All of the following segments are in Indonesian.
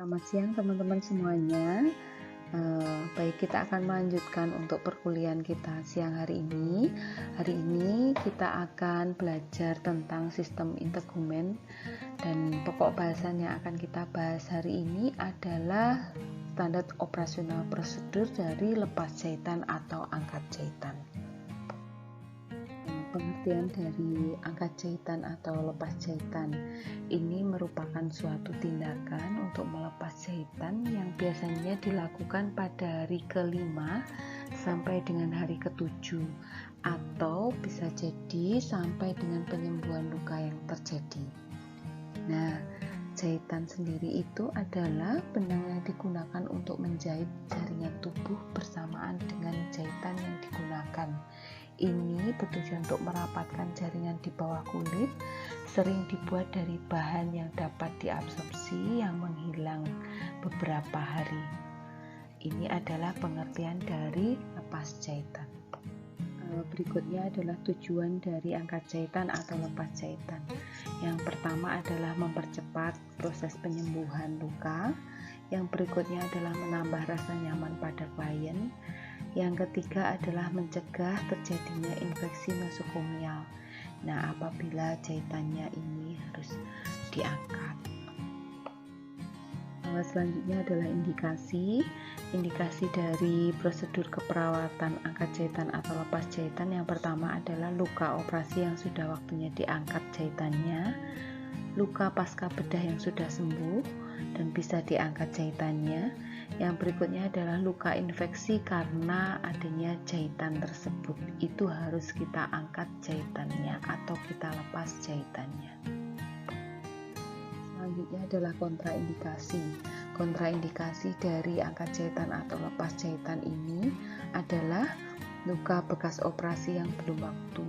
Selamat siang teman-teman semuanya. Baik, kita akan melanjutkan untuk perkuliahan kita siang hari ini. Hari ini kita akan belajar tentang sistem integumen dan pokok bahasan yang akan kita bahas hari ini adalah standar operasional prosedur dari lepas jahitan atau angkat jahitan. Pengertian dari angkat jahitan atau lepas jahitan ini merupakan suatu tindakan untuk melepas jahitan yang biasanya dilakukan pada hari ke-5 sampai dengan hari ke-7 atau bisa jadi sampai dengan penyembuhan luka yang terjadi. Nah, jahitan sendiri itu adalah benang yang digunakan untuk menjahit jaringan tubuh bersamaan dengan jahitan yang digunakan. Ini bertujuan untuk merapatkan jaringan di bawah kulit, sering dibuat dari bahan yang dapat diabsorpsi yang menghilang beberapa hari. Ini adalah pengertian dari lepas jahitan. Berikutnya adalah tujuan dari angkat jahitan atau lepas jahitan. Yang pertama adalah mempercepat proses penyembuhan luka. Yang berikutnya adalah menambah rasa nyaman pada klien. Yang ketiga adalah mencegah terjadinya infeksi nosokomial. Nah, apabila jahitannya ini harus diangkat. Selanjutnya adalah indikasi dari prosedur keperawatan angkat jahitan atau lepas jahitan. Yang pertama adalah luka operasi yang sudah waktunya diangkat jahitannya, luka pasca bedah yang sudah sembuh dan bisa diangkat jahitannya. Yang berikutnya adalah luka infeksi karena adanya jahitan tersebut. Itu harus kita angkat jahitannya atau kita lepas jahitannya. Selanjutnya adalah kontraindikasi. Kontraindikasi dari angkat jahitan atau lepas jahitan ini adalah luka bekas operasi yang belum waktu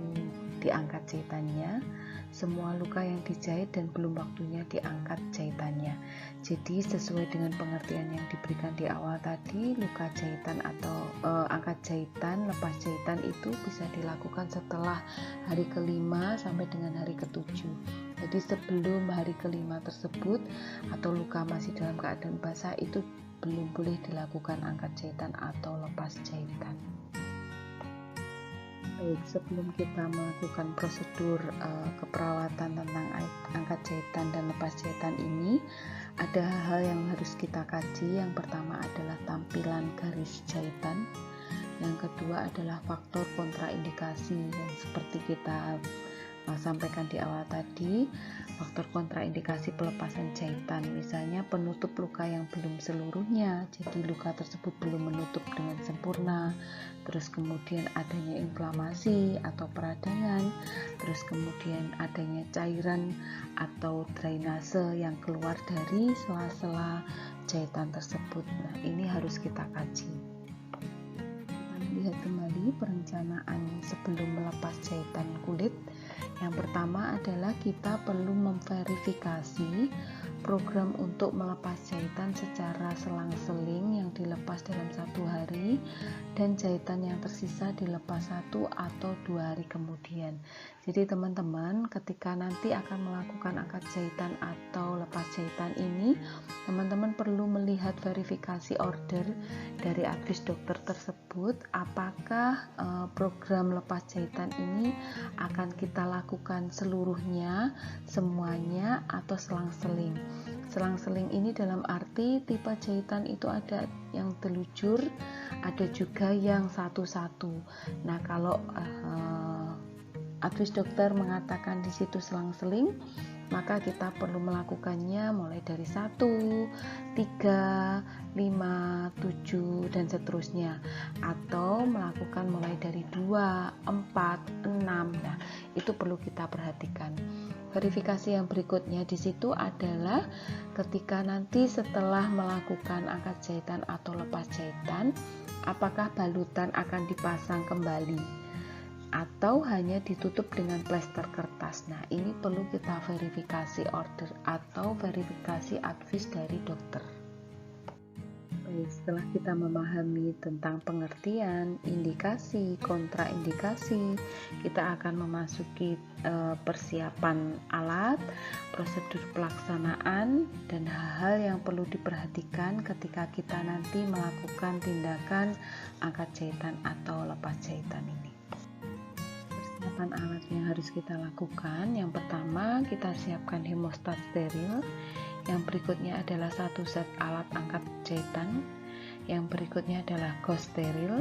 diangkat jahitannya, semua luka yang dijahit dan belum waktunya diangkat jahitannya. Jadi sesuai dengan pengertian yang diberikan di awal tadi, luka jahitan atau angkat jahitan, lepas jahitan itu bisa dilakukan setelah hari ke-5 sampai dengan hari ke-7. Jadi sebelum hari ke-5 tersebut atau luka masih dalam keadaan basah, itu belum boleh dilakukan angkat jahitan atau lepas jahitan. Baik, sebelum kita melakukan prosedur keperawatan tentang angkat jahitan dan lepas jahitan ini, ada hal yang harus kita kaji. Yang pertama adalah tampilan garis jahitan. Yang kedua adalah faktor kontraindikasi yang seperti kita sampaikan di awal tadi. Faktor kontraindikasi pelepasan jahitan, misalnya penutup luka yang belum seluruhnya, jadi luka tersebut belum menutup dengan sempurna, terus kemudian adanya inflamasi atau peradangan, terus kemudian adanya cairan atau drainase yang keluar dari sela-sela jahitan tersebut. Nah, ini harus kita kaji. Kita lihat kembali perencanaan sebelum melepas jahitan kulit. Yang pertama adalah kita perlu memverifikasi program untuk melepas jahitan secara selang-seling yang dilepas dalam 1 hari dan jahitan yang tersisa dilepas 1 atau 2 hari kemudian. Jadi teman-teman ketika nanti akan melakukan angkat jahitan atau lepas jahitan ini, teman-teman perlu melihat verifikasi order dari advis dokter tersebut, apakah program lepas jahitan ini akan kita lakukan seluruhnya, semuanya, atau selang-seling. Selang-seling ini dalam arti tipe jahitan itu ada yang telujur, ada juga yang satu-satu. Nah, kalau advis dokter mengatakan di situ selang-seling, maka kita perlu melakukannya mulai dari 1, 3, 5, 7 dan seterusnya, atau melakukan mulai dari 2, 4, 6. Nah, itu perlu kita perhatikan. Verifikasi yang berikutnya di situ adalah ketika nanti setelah melakukan angkat jahitan atau lepas jahitan, apakah balutan akan dipasang kembali atau hanya ditutup dengan plester kertas. Nah, ini perlu kita verifikasi order atau verifikasi advis dari dokter. Baik, setelah kita memahami tentang pengertian, indikasi, kontraindikasi, kita akan memasuki persiapan alat, prosedur pelaksanaan, dan hal-hal yang perlu diperhatikan ketika kita nanti melakukan tindakan angkat jahitan atau lepas jahitan ini. Persiapan alat yang harus kita lakukan, yang pertama kita siapkan hemostat steril. Yang berikutnya adalah satu set alat angkat jahitan. Yang berikutnya adalah gauze steril,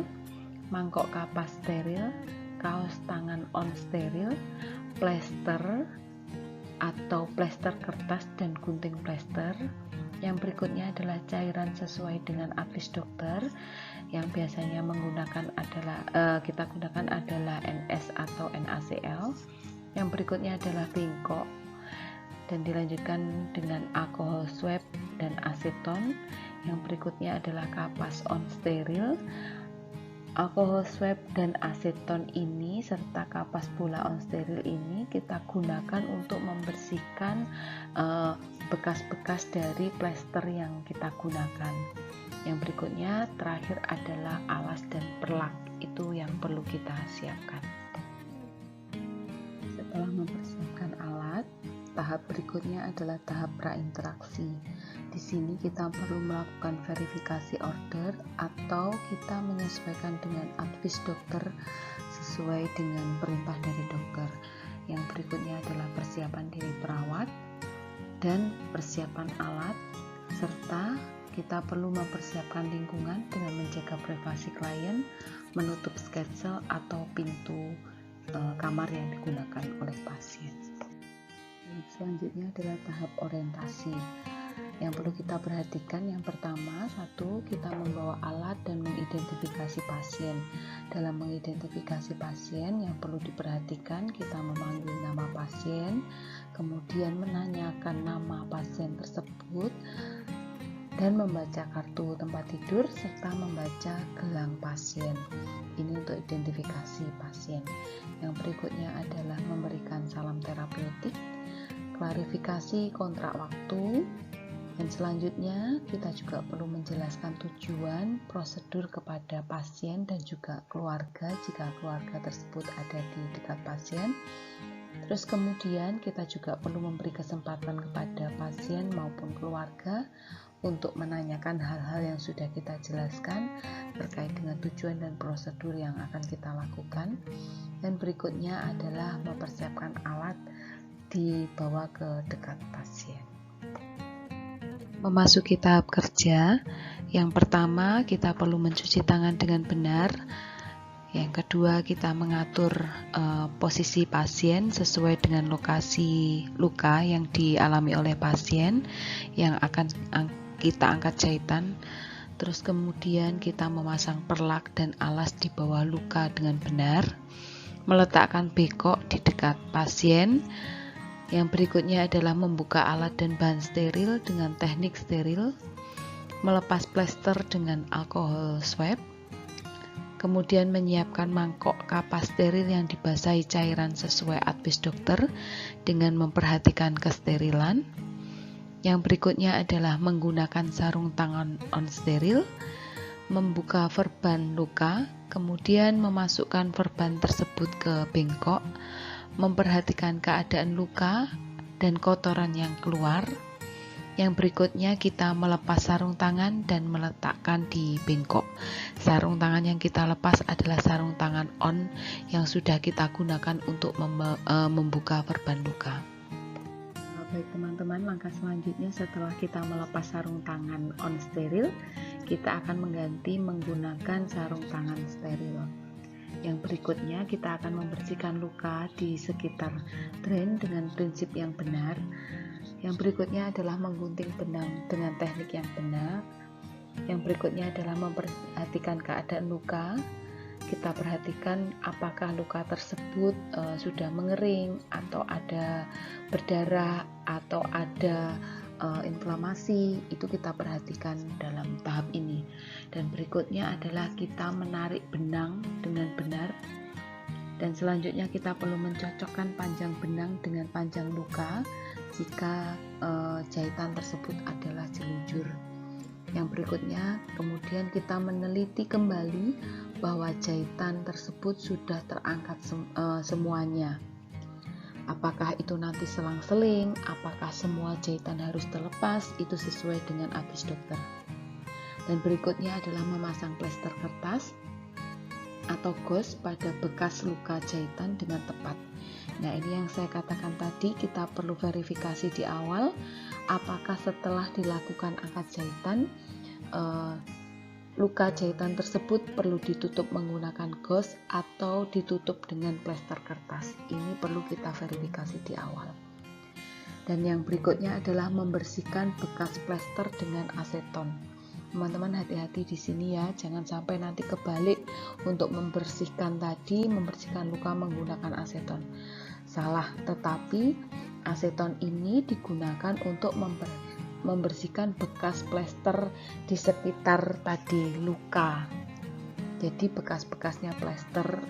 mangkok kapas steril, kaos tangan on steril, plester atau plester kertas dan gunting plester. Yang berikutnya adalah cairan sesuai dengan advis dokter. Yang biasanya kita gunakan adalah NS atau NaCl. Yang berikutnya adalah bengkok, dan dilanjutkan dengan alkohol swab dan aseton. Yang berikutnya adalah kapas on steril. Alkohol swab dan aseton ini serta kapas bola on steril ini kita gunakan untuk membersihkan bekas-bekas dari plester yang kita gunakan. Yang berikutnya terakhir adalah alas dan perlak, itu yang perlu kita siapkan. Setelah mempersiapkan alat, tahap berikutnya adalah tahap prainteraksi. Di sini kita perlu melakukan verifikasi order atau kita menyesuaikan dengan advis dokter sesuai dengan perintah dari dokter. Yang berikutnya adalah persiapan diri perawat dan persiapan alat, serta kita perlu mempersiapkan lingkungan dengan menjaga privasi klien, menutup sketsel atau pintu kamar yang digunakan oleh pasien. Selanjutnya adalah tahap orientasi. Yang perlu kita perhatikan, yang pertama, satu, kita membawa alat dan mengidentifikasi pasien. Dalam mengidentifikasi pasien, yang perlu diperhatikan, kita memanggil nama pasien, kemudian menanyakan nama pasien tersebut, dan membaca kartu tempat tidur serta membaca gelang pasien. Ini untuk identifikasi pasien. Yang berikutnya adalah memberikan salam terapeutik, klarifikasi kontrak waktu, dan selanjutnya kita juga perlu menjelaskan tujuan prosedur kepada pasien dan juga keluarga jika keluarga tersebut ada di dekat pasien. Terus kemudian kita juga perlu memberi kesempatan kepada pasien maupun keluarga untuk menanyakan hal-hal yang sudah kita jelaskan terkait dengan tujuan dan prosedur yang akan kita lakukan. Dan berikutnya adalah mempersiapkan alat dibawa ke dekat pasien. Memasuki tahap kerja, yang pertama kita perlu mencuci tangan dengan benar. Yang kedua, kita mengatur posisi pasien sesuai dengan lokasi luka yang dialami oleh pasien yang akan kita angkat jahitan. Terus kemudian kita memasang perlak dan alas di bawah luka dengan benar, meletakkan bengkok di dekat pasien. Yang berikutnya adalah membuka alat dan bahan steril dengan teknik steril, melepas plester dengan alkohol swab, kemudian menyiapkan mangkok kapas steril yang dibasahi cairan sesuai advis dokter dengan memperhatikan kesterilan. Yang berikutnya adalah menggunakan sarung tangan on steril, membuka verban luka, kemudian memasukkan verban tersebut ke bengkok, memperhatikan keadaan luka dan kotoran yang keluar. Yang berikutnya kita melepas sarung tangan dan meletakkan di bengkok. Sarung tangan yang kita lepas adalah sarung tangan on yang sudah kita gunakan untuk membuka verban luka. Baik teman-teman, langkah selanjutnya setelah kita melepas sarung tangan on steril, kita akan mengganti menggunakan sarung tangan steril. Yang berikutnya kita akan membersihkan luka di sekitar drain dengan prinsip yang benar. Yang berikutnya adalah menggunting benang dengan teknik yang benar. Yang berikutnya adalah memperhatikan keadaan luka. Kita perhatikan apakah luka tersebut sudah mengering atau ada berdarah atau ada inflamasi, itu kita perhatikan dalam tahap ini. Dan berikutnya adalah kita menarik benang dengan benar. Dan selanjutnya kita perlu mencocokkan panjang benang dengan panjang luka jika jahitan tersebut adalah jelujur. Yang berikutnya, kemudian kita meneliti kembali bahwa jahitan tersebut sudah terangkat semuanya. Apakah itu nanti selang-seling, apakah semua jahitan harus terlepas, itu sesuai dengan ABIS dokter. Dan berikutnya adalah memasang plester kertas atau gauze pada bekas luka jahitan dengan tepat. Nah, ini yang saya katakan tadi, kita perlu verifikasi di awal apakah setelah dilakukan angkat jahitan luka jahitan tersebut perlu ditutup menggunakan gauze atau ditutup dengan plester kertas. Ini perlu kita verifikasi di awal. Dan yang berikutnya adalah membersihkan bekas plester dengan aseton. Teman-teman hati-hati di sini ya, jangan sampai nanti kebalik untuk membersihkan luka menggunakan aseton. Salah, tetapi aseton ini digunakan untuk membersihkan bekas plester di sekitar tadi luka. Jadi bekas-bekasnya plester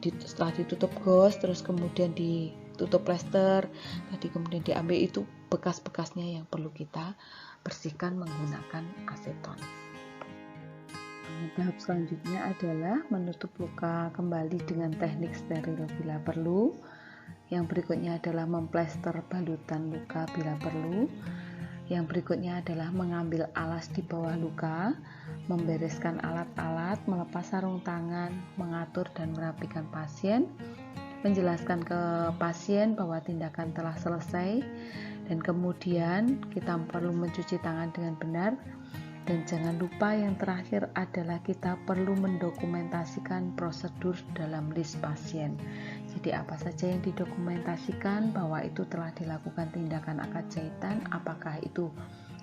setelah ditutup gauze, terus kemudian ditutup plester, tadi kemudian diambil, itu bekas-bekasnya yang perlu kita bersihkan menggunakan aseton. Tahap selanjutnya adalah menutup luka kembali dengan teknik steril bila perlu. Yang berikutnya adalah memplester balutan luka bila perlu. Yang berikutnya adalah mengambil alas di bawah luka, membereskan alat-alat, melepas sarung tangan, mengatur dan merapikan pasien, menjelaskan ke pasien bahwa tindakan telah selesai, dan kemudian kita perlu mencuci tangan dengan benar. Dan jangan lupa yang terakhir adalah kita perlu mendokumentasikan prosedur dalam list pasien. Jadi apa saja yang didokumentasikan bahwa itu telah dilakukan tindakan angkat jahitan, apakah itu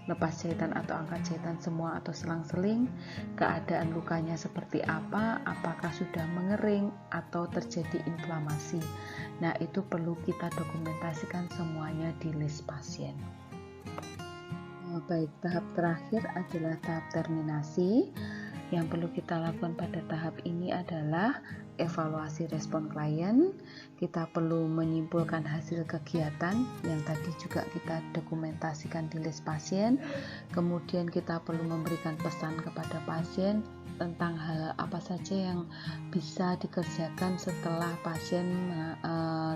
lepas jahitan atau angkat jahitan semua atau selang-seling, keadaan lukanya seperti apa, apakah sudah mengering atau terjadi inflamasi. Nah, itu perlu kita dokumentasikan semuanya di list pasien. Baik, tahap terakhir adalah tahap terminasi. Yang perlu kita lakukan pada tahap ini adalah evaluasi respon klien. Kita perlu menyimpulkan hasil kegiatan yang tadi juga kita dokumentasikan di list pasien. Kemudian kita perlu memberikan pesan kepada pasien tentang hal apa saja yang bisa dikerjakan setelah pasien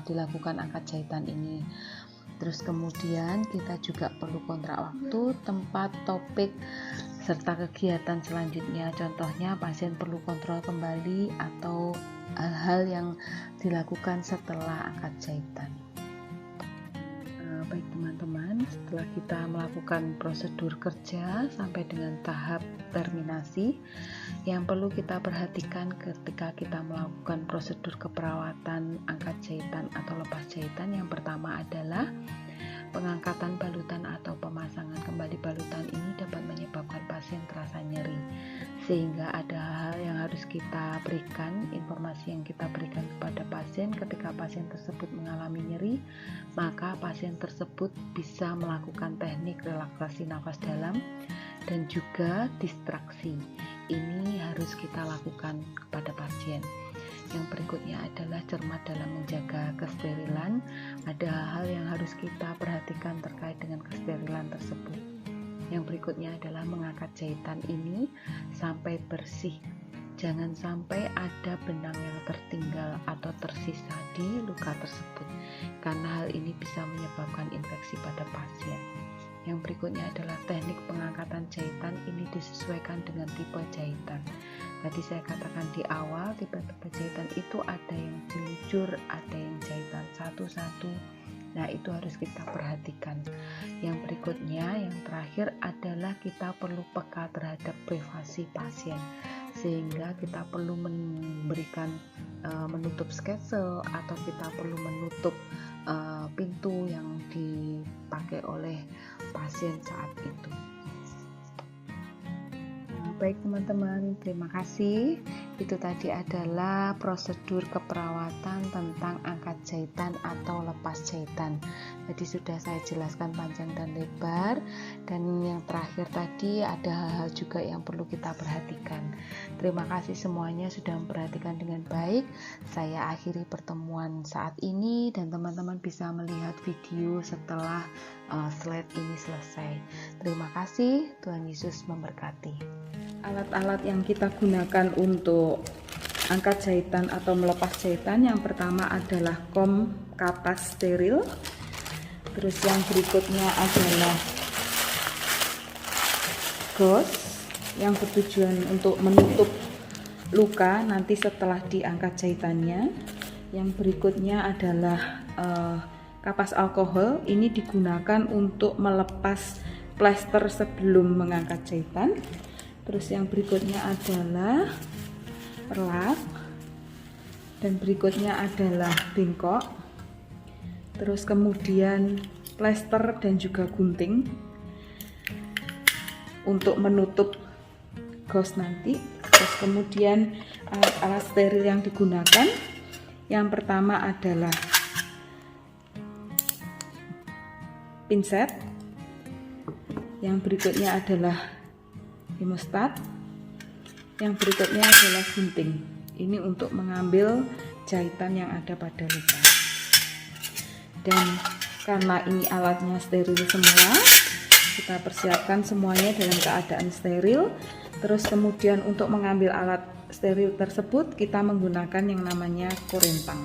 dilakukan angkat jahitan ini. Terus kemudian kita juga perlu kontrak waktu, tempat, topik, serta kegiatan selanjutnya. Contohnya pasien perlu kontrol kembali atau hal-hal yang dilakukan setelah angkat jahitan. Baik teman-teman, setelah kita melakukan prosedur kerja sampai dengan tahap terminasi, yang perlu kita perhatikan ketika kita melakukan prosedur keperawatan angkat jahitan atau lepas jahitan, yang pertama adalah pengangkatan balutan atau pemasangan kembali balutan ini dapat menyebabkan pasien terasa nyeri, sehingga ada hal yang harus kita berikan, informasi yang kita berikan kepada pasien ketika pasien tersebut mengalami nyeri, maka pasien tersebut bisa melakukan teknik relaksasi nafas dalam dan juga distraksi. Ini harus kita lakukan kepada pasien. Yang berikutnya adalah cermat dalam menjaga kesterilan. Ada hal yang harus kita perhatikan terkait dengan kesterilan tersebut. Yang berikutnya adalah mengangkat jahitan ini sampai bersih. Jangan sampai ada benang yang tertinggal atau tersisa di luka tersebut, karena hal ini bisa menyebabkan infeksi pada pasien. Yang berikutnya adalah teknik pengangkatan jahitan, ini disesuaikan dengan tipe jahitan. Tadi saya katakan di awal, tipe-tipe jahitan itu ada yang jelujur, ada yang jahitan satu-satu. Nah, itu harus kita perhatikan. Yang berikutnya, yang terakhir adalah kita perlu peka terhadap privasi pasien, sehingga kita perlu memberikan menutup sketsel atau kita perlu menutup pintu yang dipakai oleh pasien saat itu. Baik teman-teman, terima kasih. Itu tadi adalah prosedur keperawatan tentang angkat jahitan atau lepas jahitan. Tadi sudah saya jelaskan panjang dan lebar, dan yang terakhir tadi ada hal-hal juga yang perlu kita perhatikan. Terima kasih semuanya sudah memperhatikan dengan baik. Saya akhiri pertemuan saat ini dan teman-teman bisa melihat video setelah slide ini selesai. Terima kasih, Tuhan Yesus memberkati. Alat-alat yang kita gunakan untuk angkat jahitan atau melepas jahitan, yang pertama adalah kom kapas steril. Terus yang berikutnya adalah gauze yang bertujuan untuk menutup luka nanti setelah diangkat jahitannya. Yang berikutnya adalah kapas alkohol. Ini digunakan untuk melepas plester sebelum mengangkat jahitan. Terus yang berikutnya adalah perlak, dan berikutnya adalah bengkok. Terus kemudian plester dan juga gunting untuk menutup gauze nanti. Terus kemudian alat-alat steril yang digunakan, yang pertama adalah pinset, yang berikutnya adalah hemostat, yang berikutnya adalah gunting. Ini untuk mengambil jahitan yang ada pada luka. Dan karena ini alatnya steril semua, kita persiapkan semuanya dalam keadaan steril. Terus kemudian untuk mengambil alat steril tersebut kita menggunakan yang namanya korentang.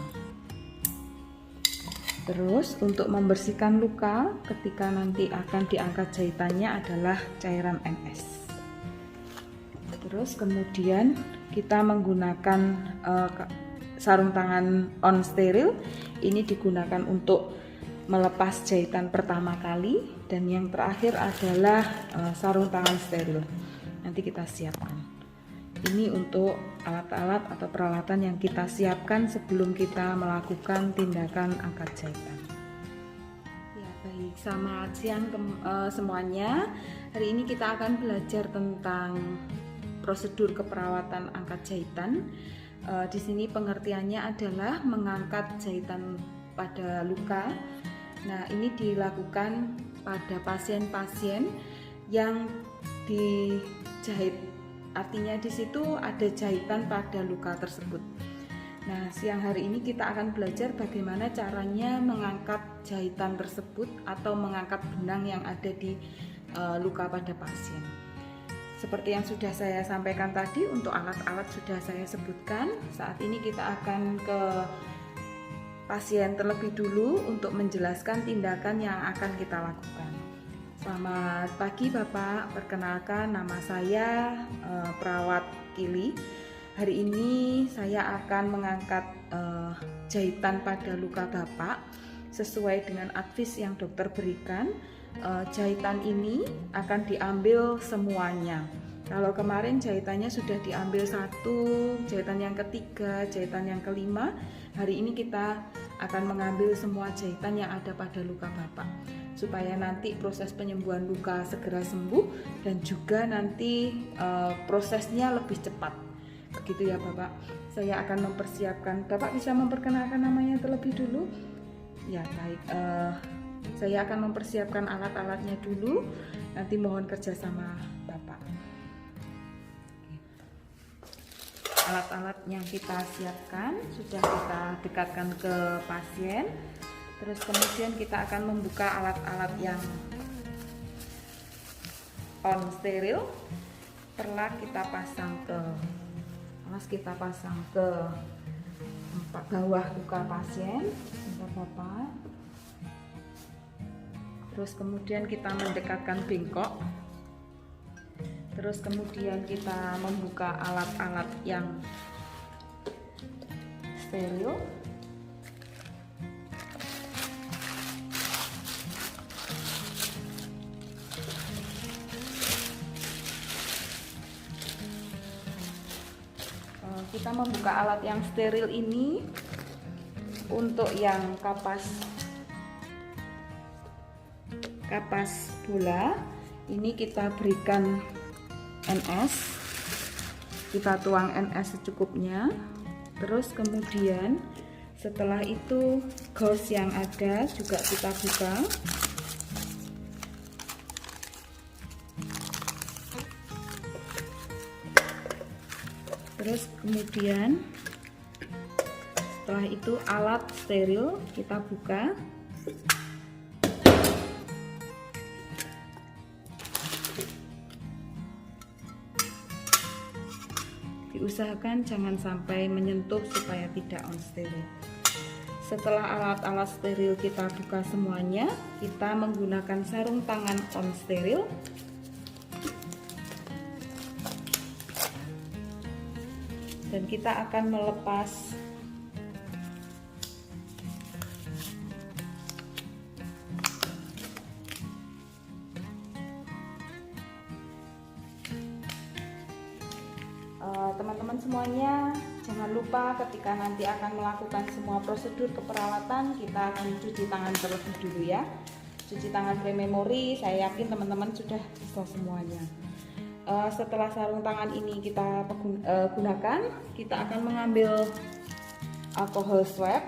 Terus untuk membersihkan luka ketika nanti akan diangkat jahitannya adalah cairan NS. Terus kemudian kita menggunakan sarung tangan on steril. Ini digunakan untuk melepas jahitan pertama kali, dan yang terakhir adalah sarung tangan steril. Nanti kita siapkan. Ini untuk alat-alat atau peralatan yang kita siapkan sebelum kita melakukan tindakan angkat jahitan. Ya, baik, selamat siang semuanya. Hari ini kita akan belajar tentang prosedur keperawatan angkat jahitan. Di sini pengertiannya adalah mengangkat jahitan pada luka. Nah, ini dilakukan pada pasien-pasien yang dijahit. Artinya di situ ada jahitan pada luka tersebut. Nah, siang hari ini kita akan belajar bagaimana caranya mengangkat jahitan tersebut atau mengangkat benang yang ada di luka pada pasien. Seperti yang sudah saya sampaikan tadi, untuk alat-alat sudah saya sebutkan. Saat ini kita akan ke pasien terlebih dulu untuk menjelaskan tindakan yang akan kita lakukan. Selamat pagi Bapak, perkenalkan nama saya perawat Kili. Hari ini saya akan mengangkat jahitan pada luka Bapak sesuai dengan advis yang dokter berikan. Jahitan ini akan diambil semuanya. Kalau kemarin jahitannya sudah diambil satu, jahitan yang ketiga, jahitan yang kelima, hari ini kita akan mengambil semua jahitan yang ada pada luka Bapak, supaya nanti proses penyembuhan luka segera sembuh dan juga nanti prosesnya lebih cepat. Begitu ya Bapak. Saya akan mempersiapkan. Bapak bisa memperkenalkan namanya terlebih dulu? Ya, baik. Saya akan mempersiapkan alat-alatnya dulu. Nanti mohon kerjasama Bapak. Alat-alat yang kita siapkan sudah kita dekatkan ke pasien. Terus kemudian kita akan membuka alat-alat yang on steril. Perlak kita pasang ke bawah luka pasien. Bentar Bapak. Terus kemudian kita mendekatkan bengkok. Terus kemudian kita membuka alat-alat yang steril. Kita membuka alat yang steril ini untuk yang kapas bola ini kita berikan NS, kita tuang NS secukupnya. Terus kemudian setelah itu gauze yang ada juga kita buka. Terus kemudian setelah itu alat steril kita buka. Diusahakan jangan sampai menyentuh supaya tidak on steril. Setelah alat-alat steril kita buka semuanya, kita menggunakan sarung tangan on steril. Dan kita akan melepas teman-teman semuanya, jangan lupa ketika nanti akan melakukan semua prosedur keperawatan, kita akan cuci tangan terlebih dulu ya. Cuci tangan pre-memori, saya yakin teman-teman sudah bisa semuanya. Setelah sarung tangan ini kita gunakan, kita akan mengambil alkohol swab.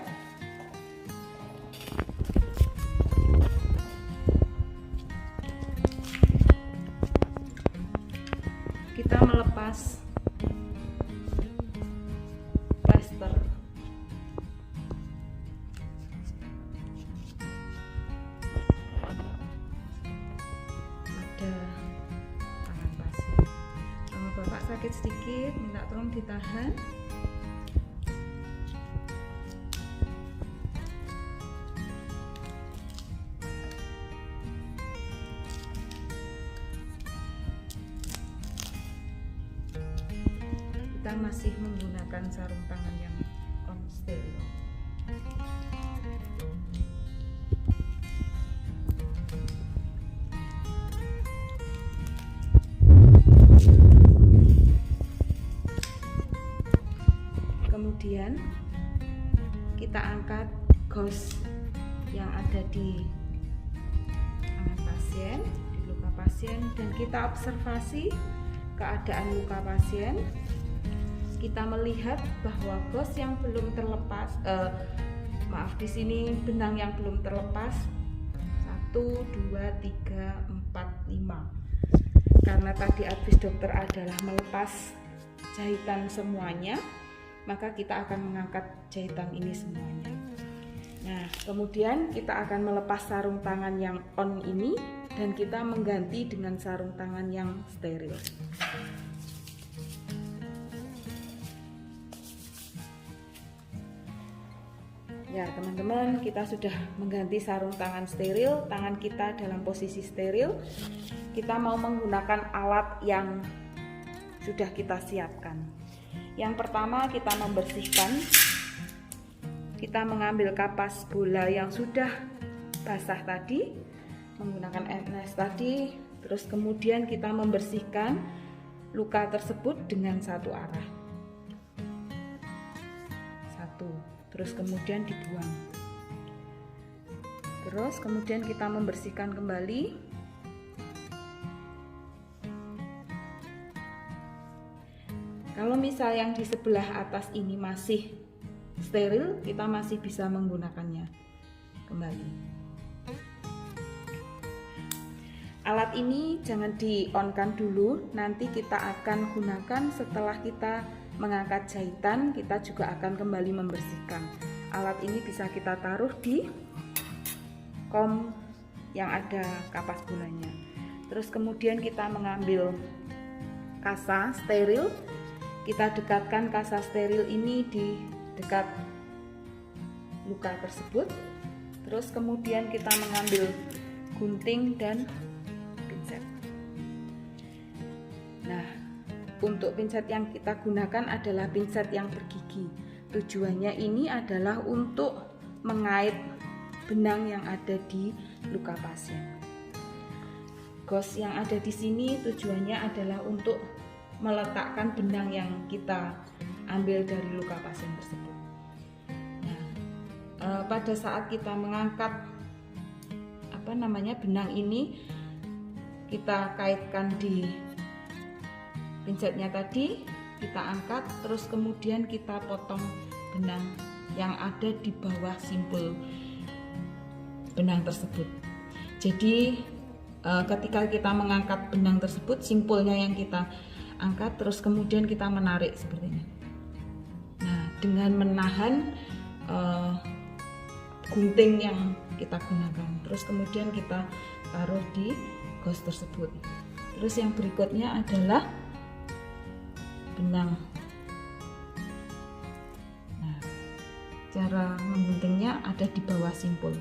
Kita melepas plaster. Ada tangan pasien. Kalau Bapak sakit sedikit, minta tolong ditahan. Kita masih menggunakan sarung tangan yang on steril. Kemudian kita angkat gauze yang ada di tangan pasien, di luka pasien, dan kita observasi keadaan luka pasien. Kita melihat bahwa gauze yang belum terlepas, di sini benang yang belum terlepas 1, 2, 3, 4, 5. Karena tadi advice dokter adalah melepas jahitan semuanya, maka kita akan mengangkat jahitan ini semuanya. Nah, kemudian kita akan melepas sarung tangan yang on ini dan kita mengganti dengan sarung tangan yang steril. Ya teman-teman, kita sudah mengganti sarung tangan steril, tangan kita dalam posisi steril. Kita mau menggunakan alat yang sudah kita siapkan. Yang pertama kita membersihkan. Kita mengambil kapas bola yang sudah basah tadi, menggunakan NS tadi. Terus kemudian kita membersihkan luka tersebut dengan satu arah. Terus kemudian dibuang. Terus kemudian kita membersihkan kembali. Kalau misal yang di sebelah atas ini masih steril, kita masih bisa menggunakannya kembali. Alat ini jangan di-on-kan dulu, nanti kita akan gunakan setelah kita mengangkat jahitan. Kita juga akan kembali membersihkan. Alat ini bisa kita taruh di kom yang ada kapas bolanya. Terus kemudian kita mengambil kasa steril. Kita dekatkan kasa steril ini di dekat luka tersebut. Terus kemudian kita mengambil gunting dan pinset. Nah, untuk pinset yang kita gunakan adalah pinset yang bergigi. Tujuannya ini adalah untuk mengait benang yang ada di luka pasien. Gauze yang ada di sini tujuannya adalah untuk meletakkan benang yang kita ambil dari luka pasien tersebut. Nah, pada saat kita mengangkat benang ini, kita kaitkan di pinsetnya tadi, kita angkat, terus kemudian kita potong benang yang ada di bawah simpul benang tersebut. Jadi ketika kita mengangkat benang tersebut, simpulnya yang kita angkat, terus kemudian kita menarik seperti ini. Nah, dengan menahan gunting yang kita gunakan, terus kemudian kita taruh di gauze tersebut. Terus yang berikutnya adalah benang Cara mengguntingnya ada di bawah simpul.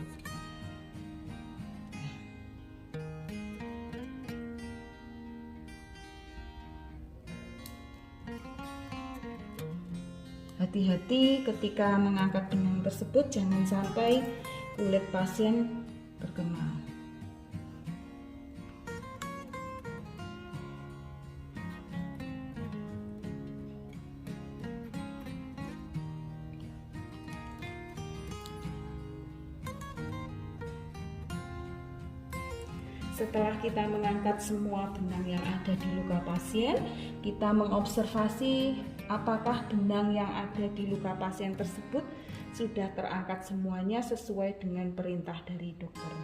Hati-hati ketika mengangkat benang tersebut, jangan sampai kulit pasien terkena. Setelah kita mengangkat semua benang yang ada di luka pasien, kita mengobservasi apakah benang yang ada di luka pasien tersebut sudah terangkat semuanya sesuai dengan perintah dari dokter.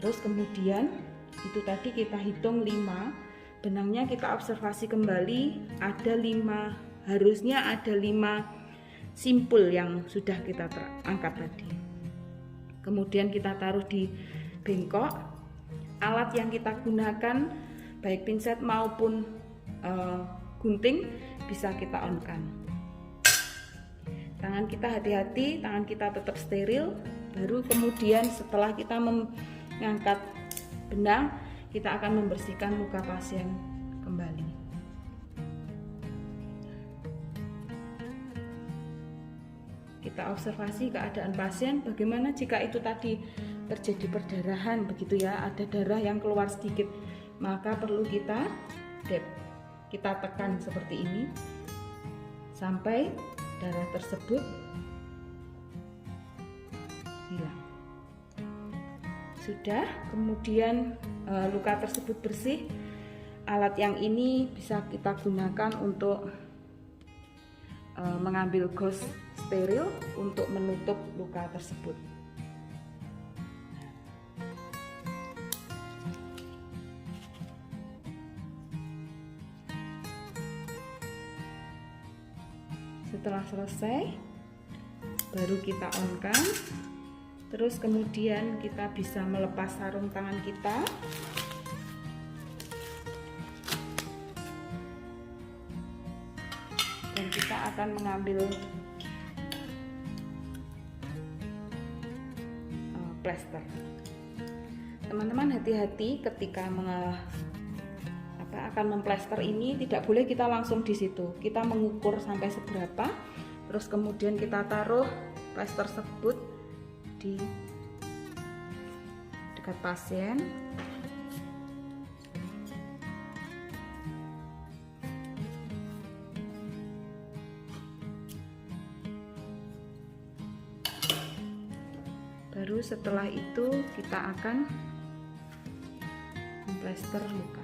Terus kemudian itu tadi kita hitung 5 benangnya, kita observasi kembali ada 5, harusnya ada 5 simpul yang sudah kita angkat tadi. Kemudian kita taruh di bengkok. Alat yang kita gunakan baik pinset maupun gunting bisa kita on-kan. Tangan kita hati-hati, tangan kita tetap steril. Baru kemudian setelah kita mengangkat benang, kita akan membersihkan luka pasien kembali. Kita observasi keadaan pasien, bagaimana jika itu tadi terjadi perdarahan begitu ya, ada darah yang keluar sedikit, maka perlu kita dab, kita tekan seperti ini sampai darah tersebut hilang. Sudah, kemudian luka tersebut bersih. Alat yang ini bisa kita gunakan untuk mengambil gauze steril untuk menutup luka tersebut. Setelah selesai, baru kita on-kan. Terus kemudian kita bisa melepas sarung tangan kita. Dan kita akan mengambil plester. Teman-teman hati-hati ketika akan memplester ini, tidak boleh kita langsung di situ. Kita mengukur sampai seberapa, terus kemudian kita taruh plester tersebut di dekat pasien. Baru setelah itu kita akan memplester luka.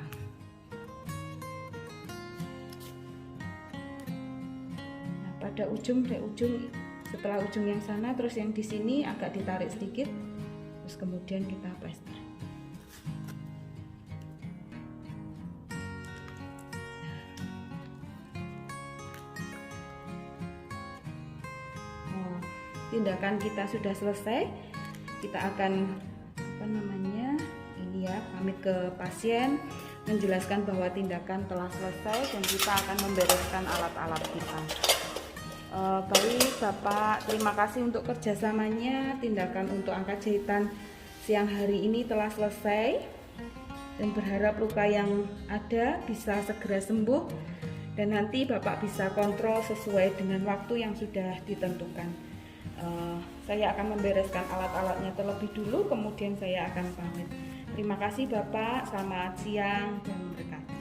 Pada ujung setelah ujung yang sana, terus yang di sini agak ditarik sedikit, terus kemudian kita plester. Tindakan kita sudah selesai. Kita akan pamit ke pasien, menjelaskan bahwa tindakan telah selesai dan kita akan membereskan alat-alat kita. Baik Bapak, terima kasih untuk kerjasamanya. Tindakan untuk angkat jahitan siang hari ini telah selesai dan berharap luka yang ada bisa segera sembuh dan nanti Bapak bisa kontrol sesuai dengan waktu yang sudah ditentukan. Saya akan membereskan alat-alatnya terlebih dulu, kemudian saya akan pamit. Terima kasih Bapak, selamat siang dan berkah.